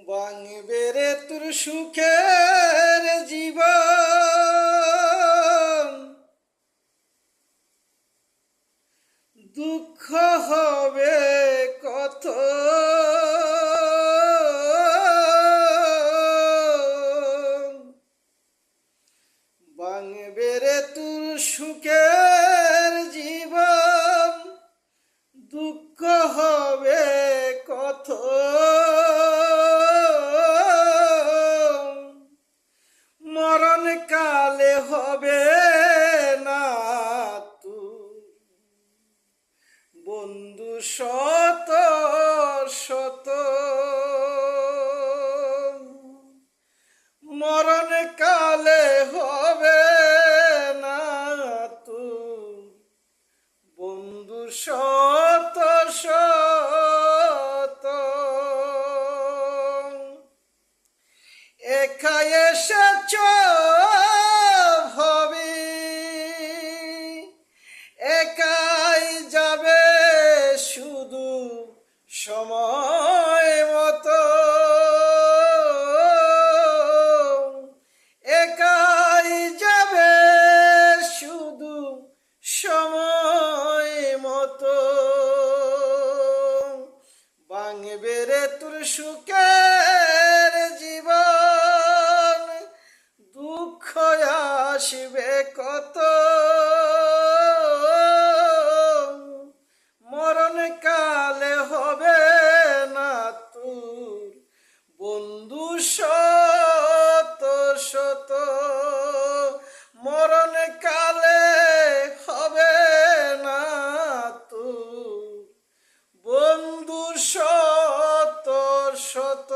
ভাঙবে রে তোর সুখের জীবন, দুঃখ হবে কত। ভাঙবে রে তোর সুখের জীবন, দুঃখ হবে কত। মরণ কালে হবে না তুই বন্ধু শত শত। মরণ কালে হবে না তুই বন্ধু শত শত। একা এসেছ ভাবি, একাই যাবে শুধু সময় মতো। একাই যাবে শুধু সময় মতো। ভাঙবে রে তোর সুখের জীবন, দুঃখ আসবে কত। মরণ কালে হবে না তোর বন্ধু শত শত। মরণ কালে হবে না তোর বন্ধু শত শত।